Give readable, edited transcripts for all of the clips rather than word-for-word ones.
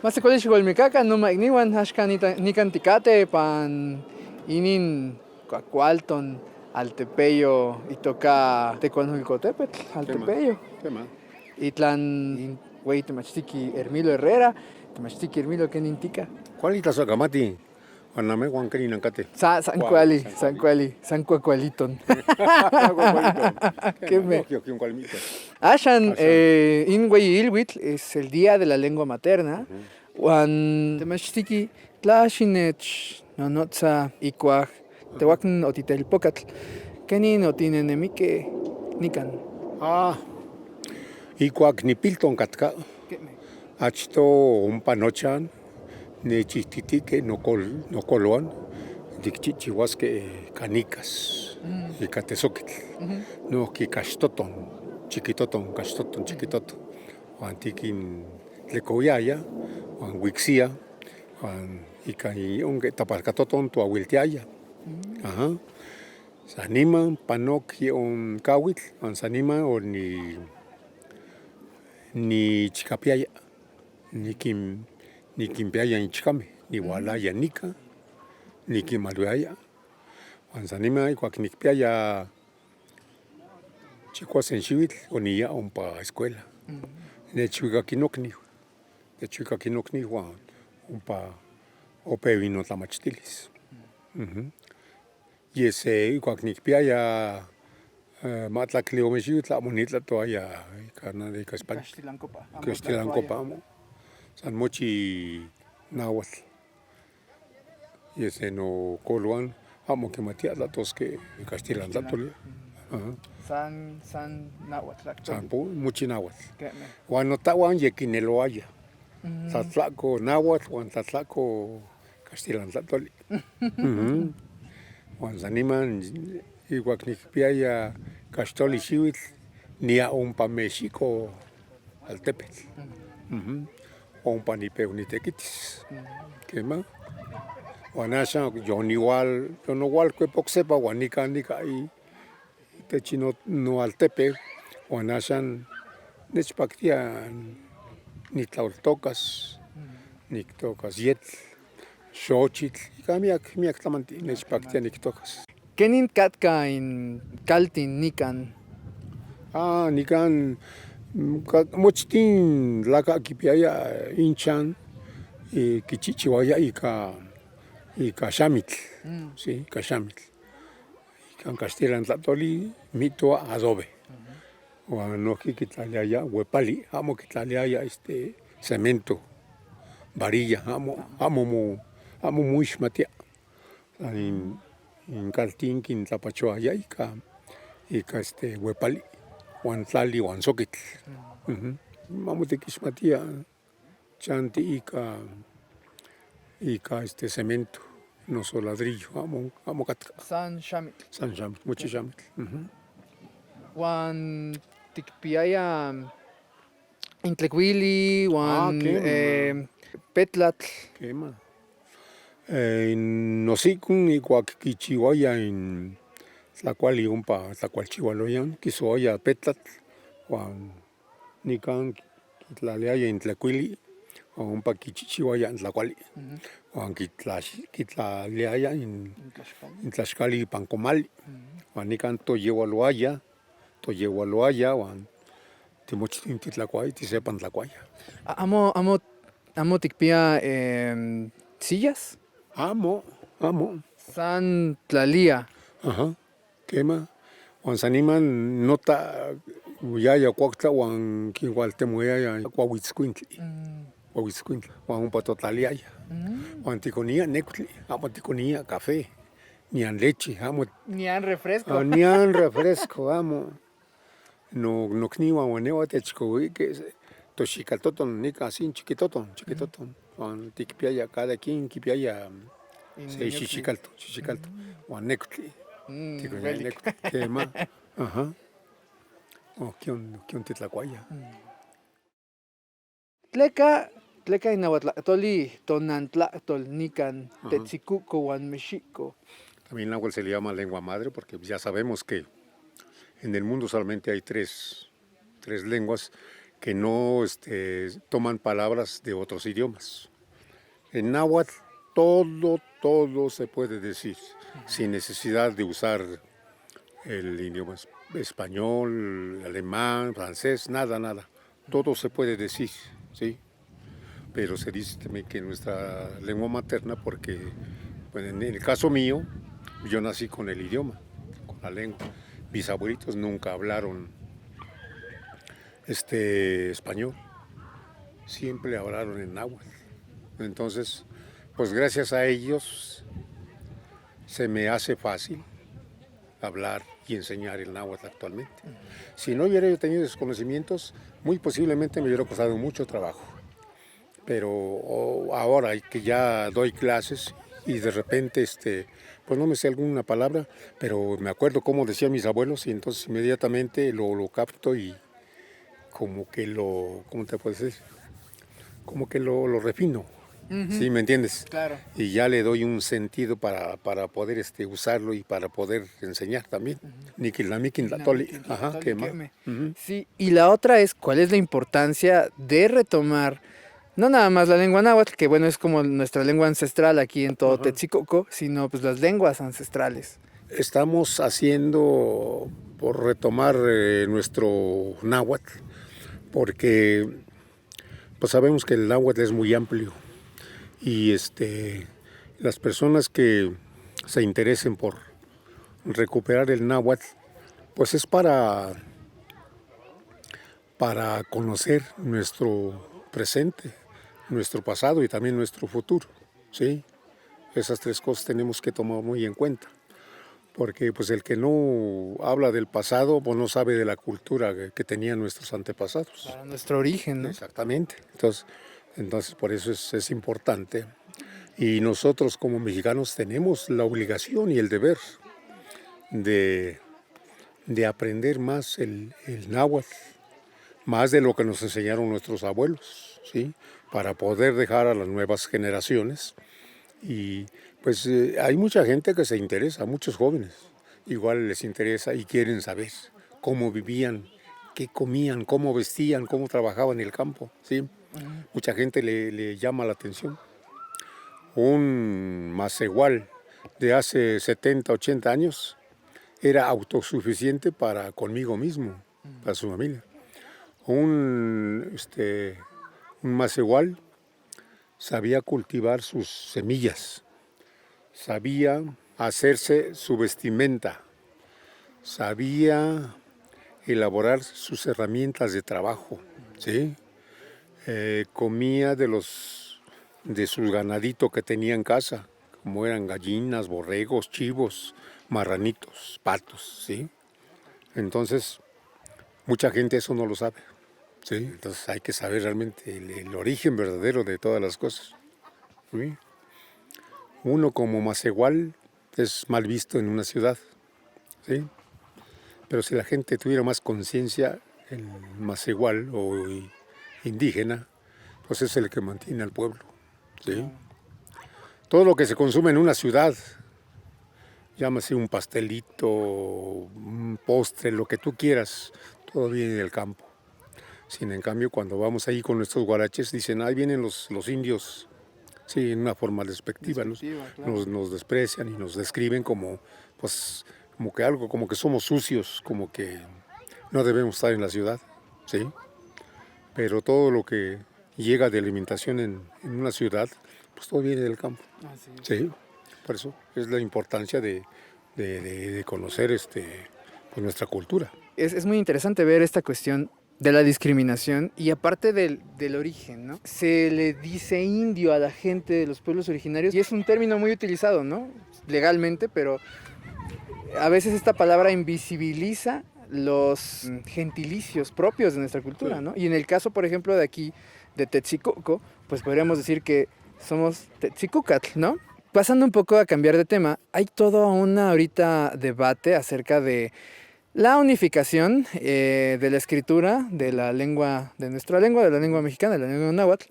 Mas kuali xigol mikaka no maigniwan hashkan nikan tikate pan inin Cuacualton Altepeyo itoka Tecuanulcotepetl Altepeyo. Itlan güey temachtiki Hermilo Herrera, temachtiki Hermilo Kenintika. ¿Cuál es la camati? Juaname Juan Kerinancate. San Cuacualiton. ¿Qué me? Ashan in güey Ilwitl es el día de la lengua materna. Juan temachtiki tlashinech nonotza ikuaj tehuacn otitelpocatl. Kenin otinenemique nikan. Ikuak nipilton katka. Achto umpanochan nechistitike nokoloan dikchichihuaske canicas ikatesoquitl. No kikaxtoton chiquitoton chiquitoton. Juan tikin tlecoyaya, Juan wixia, Juan ikaionque tapalcatoton tuahuiltiaya. Ajá. Saniman panok on kawitl, Juan sanima o ni chicapiaya, ni kimpiaya en chicame, ni walaya nika, ni kimaluaya. Juan sanima ikuak nikpiaya chikuas en xihuitl o ni ya pa escuela. Nechuicaquinocni Juan pa opevino tlamachtilis. Y ese ikuak nikpiaya matlakli ome xihuitl amo nitlatoaya ika España. Castilancopa amo. San mochi nahuatl. Y ese no coluan amo kimatia tlatosque Castilantlatolia. San nahuatl. San muchi nahuatl. Juan notawan yequineloaya. Tlatlako nahuatl, Juan tlatlako Castilantlatolia. Juan saniman iguak nikpiaya caxtoli xihuitl nia ompa México altepetl. Ompa nipeu quema. Juan axan yonowal cuepocsepa Juan nika ahí techino no altepe Juan axan nechpactia nitlaoltocas, nictocas yetl, xochitl, ika miak tlamanti nechpactia nictocas. Kenin katka in kaltin nikan. Nikan mochtin tlaka kipiaya inchan kichichiuaya ika xamitl, sí, ika xamitl. Ikan Castilantlatolia mitoa adobe. Juan nohki kitlaliaya huepali, amo kitlaliaya cemento, varilla, amo moixmatia. In kaltin kintlapachoaya ika huepali, Juan tlali, Juan soquitl. Amo tiquixmatia chanti ika cemento, noso ladrillo, amo katka. San xamitl. San xamitl, muchi xamitl. Juan tikpiaya intlecuili, Juan petlatl. Quema. Nosicon iguak kichiuaya in tlacuali ompa tlacualchiualoyan, quisoaya petlatl, Juan nikan kitlaliaya in tlecuili, Juan ompa kichichiuaya in tlacuali. Juan kitlaliaya in tlaxcali ipan comali. Juan nikan toyeualoaya, Juan timochtin titlacuaya, tisepan tlacuaya. Amo tikpia sillas. Amo. San tlalia. Ajá, quema. Juan saniman nota uyaya cuactla Juan kihualtemoyaya cuauitzcuintli. Juan ompa totlaliaya. Juan ticonia necutli, amo ticonia café, nian leche, amo. Nian refresco. Nian refresco, amo. Nocniuan uan neua techcohuique toxicaltoton nica así chiquitoton. Juan tikpiaya cada quien kipiaya se xixicalto. Juan necutli. Ticonia necutli. Quema. Ajá. Kion titlacuaya. Tleka inahuatlahtoli tonantlahtol nikan tetzicuco Juan Mexico. También la cual se le llama lengua madre porque ya sabemos que en el mundo solamente hay tres lenguas que no toman palabras de otros idiomas. En náhuatl todo se puede decir, sin necesidad de usar el idioma español, alemán, francés, nada. Todo se puede decir, ¿sí? Pero se dice también que nuestra lengua materna, porque pues, en el caso mío, yo nací con el idioma, con la lengua. Mis abuelitos nunca hablaron español, siempre hablaron en náhuatl. Entonces, pues gracias a ellos se me hace fácil hablar y enseñar el náhuatl actualmente. Si no hubiera yo tenido esos conocimientos, muy posiblemente me hubiera costado mucho trabajo. Pero ahora que ya doy clases y de repente, pues no me sé alguna palabra, pero me acuerdo cómo decían mis abuelos y entonces inmediatamente lo capto y como que ¿cómo te puedo decir? Como que lo refino. ¿Sí me entiendes? Claro. Y ya le doy un sentido para poder usarlo y para poder enseñar también. Niquilamiquin latoli. Ajá, quema. Sí, y la otra es, ¿cuál es la importancia de retomar, no nada más la lengua náhuatl, que bueno, es como nuestra lengua ancestral aquí en todo Texcoco, sino pues las lenguas ancestrales? Estamos haciendo por retomar nuestro náhuatl, porque pues sabemos que el náhuatl es muy amplio. Y las personas que se interesen por recuperar el náhuatl, pues es para conocer nuestro presente, nuestro pasado y también nuestro futuro, ¿sí? Esas tres cosas tenemos que tomar muy en cuenta, porque pues el que no habla del pasado, pues no sabe de la cultura que tenían nuestros antepasados. Para nuestro origen, ¿no? Exactamente. Entonces por eso es importante. Y nosotros como mexicanos tenemos la obligación y el deber de aprender más el náhuatl, más de lo que nos enseñaron nuestros abuelos, ¿sí? Para poder dejar a las nuevas generaciones. Y pues hay mucha gente que se interesa, muchos jóvenes, igual les interesa y quieren saber cómo vivían, qué comían, cómo vestían, cómo trabajaban en el campo, ¿sí? Mucha gente le llama la atención. Un macehual de hace 70, 80 años era autosuficiente conmigo mismo, para su familia. Un macehual sabía cultivar sus semillas, sabía hacerse su vestimenta, sabía elaborar sus herramientas de trabajo, ¿sí? Comía de su ganadito que tenía en casa, como eran gallinas, borregos, chivos, marranitos, patos, ¿sí? Entonces, mucha gente eso no lo sabe, ¿sí? Entonces hay que saber realmente el origen verdadero de todas las cosas, ¿sí? Uno como macehual es mal visto en una ciudad, ¿sí? Pero si la gente tuviera más conciencia, el macehual o indígena, pues es el que mantiene al pueblo, ¿sí? Todo lo que se consume en una ciudad, llámase un pastelito, un postre, lo que tú quieras, todo viene del campo. Sin en cambio, cuando vamos ahí con nuestros guaraches, dicen, ahí vienen los indios, sí, en una forma despectiva, Claro. nos desprecian y nos describen como, pues, como que somos sucios, como que no debemos estar en la ciudad, ¿sí? Pero todo lo que llega de alimentación en una ciudad, pues todo viene del campo. Así es. Sí, por eso es la importancia de conocer pues nuestra cultura. Es muy interesante ver esta cuestión de la discriminación y aparte del origen, ¿no? Se le dice indio a la gente de los pueblos originarios y es un término muy utilizado, ¿no? Legalmente, pero a veces esta palabra invisibiliza los gentilicios propios de nuestra cultura, ¿no? Y en el caso, por ejemplo, de aquí, de Texcoco, pues podríamos decir que somos Tetzicúcatl, ¿no? Pasando un poco a cambiar de tema, hay todo un ahorita debate acerca de la unificación de la escritura de la lengua, de nuestra lengua, de la lengua mexicana, de la lengua náhuatl,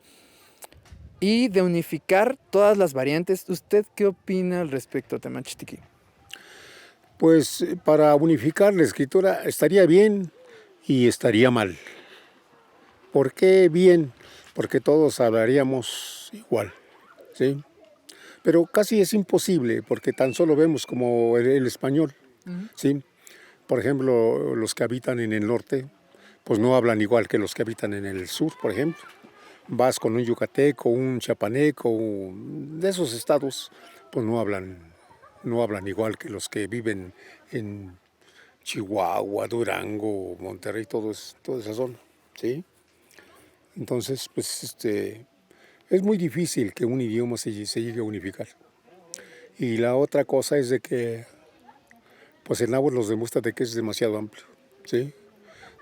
y de unificar todas las variantes. ¿Usted qué opina al respecto, Temachtiki? Pues para unificar la escritura estaría bien y estaría mal. ¿Por qué bien? Porque todos hablaríamos igual, ¿sí? Pero casi es imposible porque tan solo vemos como el español, ¿sí? Por ejemplo, los que habitan en el norte, pues no hablan igual que los que habitan en el sur, por ejemplo. Vas con un yucateco, un chiapaneco, de esos estados, pues no hablan igual que los que viven en Chihuahua, Durango, Monterrey, toda esa zona, ¿sí? Entonces, pues es muy difícil que un idioma se llegue a unificar. Y la otra cosa es de que, pues el náhuatl nos demuestra de que es demasiado amplio, ¿sí?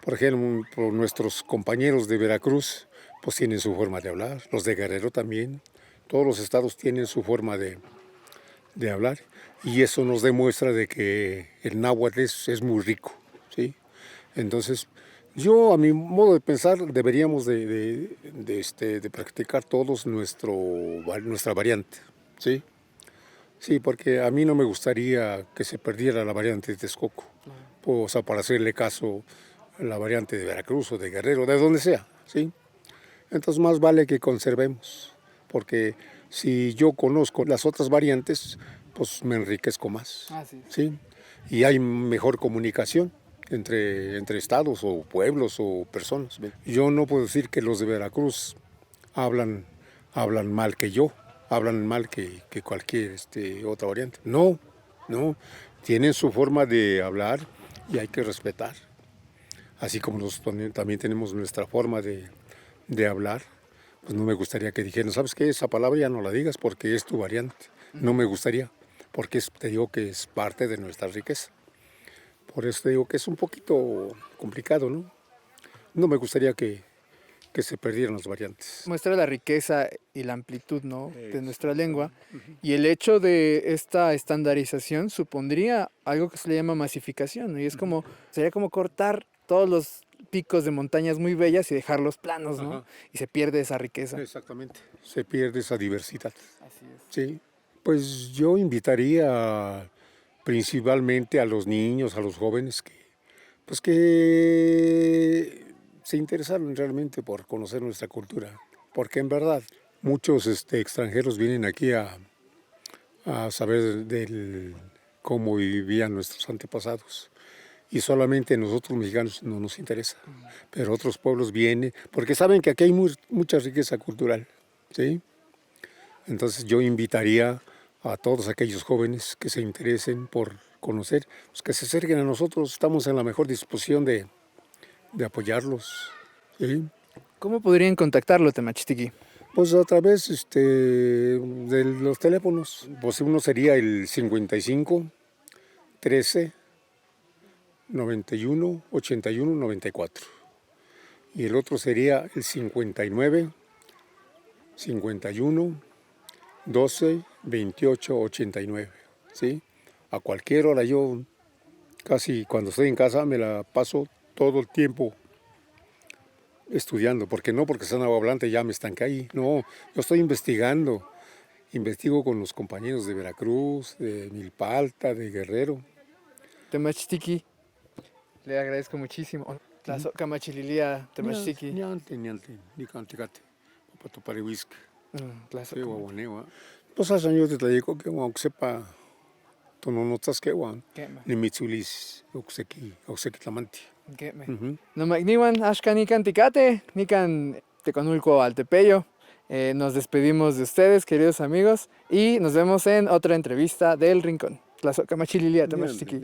Por ejemplo, nuestros compañeros de Veracruz, pues tienen su forma de hablar, los de Guerrero también, todos los estados tienen su forma de hablar, y eso nos demuestra de que el náhuatl es muy rico, ¿sí? Entonces, yo a mi modo de pensar deberíamos de practicar todos nuestra variante, ¿sí? Sí, porque a mí no me gustaría que se perdiera la variante de Texcoco, o sea, para hacerle caso a la variante de Veracruz o de Guerrero, de donde sea, ¿sí? Entonces más vale que conservemos, porque si yo conozco las otras variantes, pues me enriquezco más, ¿sí? Y hay mejor comunicación entre estados o pueblos o personas. Yo no puedo decir que los de Veracruz hablan, hablan mal que yo, hablan mal que cualquier otra variante. No, no, tienen su forma de hablar y hay que respetar. Así como nosotros también tenemos nuestra forma de hablar, pues no me gustaría que dijeran, ¿sabes qué? Esa palabra ya no la digas porque es tu variante. No me gustaría, porque te digo que es parte de nuestra riqueza. Por eso te digo que es un poquito complicado, ¿no? No me gustaría que se perdieran las variantes. Muestra la riqueza y la amplitud, ¿no?, de nuestra lengua. Y el hecho de esta estandarización supondría algo que se le llama masificación, ¿no? Y sería como cortar todos los picos de montañas muy bellas y dejarlos planos, ¿no? Ajá. Y se pierde esa riqueza. Exactamente. Se pierde esa diversidad. Así es. Sí. Pues yo invitaría principalmente a los niños, a los jóvenes que se interesaron realmente por conocer nuestra cultura, porque en verdad muchos extranjeros vienen aquí a saber cómo vivían nuestros antepasados. Y solamente nosotros mexicanos no nos interesa, pero otros pueblos vienen, porque saben que aquí hay mucha riqueza cultural, ¿sí? Entonces yo invitaría a todos aquellos jóvenes que se interesen por conocer, pues que se acerquen a nosotros, estamos en la mejor disposición de apoyarlos, ¿sí? ¿Cómo podrían contactarlo, Temachtiki? Pues a través de los teléfonos, pues uno sería el 55 13 91 81 94 y el otro sería el 59 51 12 28 89, ¿sí? A cualquier hora yo casi cuando estoy en casa me la paso todo el tiempo estudiando, porque no porque sea nahuablante ya me estanqué ahí, no, yo estoy investigo con los compañeros de Veracruz, de Milpalta, de Guerrero. Temachtiki, le agradezco muchísimo. Tlazohka machililia, Temachtiki. Niante, ni canticate, papatoparihuisca. Tlazohka. Sí, guaguanewa. Pues a señor te digo que aunque sepa, tú no notas que guan, ni mitzulis, oxequi tlamanti. No magniwan, ashka nikan ticate, nikan teconulco altepeyo. Nos despedimos de ustedes, queridos amigos, y nos vemos en otra entrevista del Rincón. Tlazohka machililia, Temachtiki.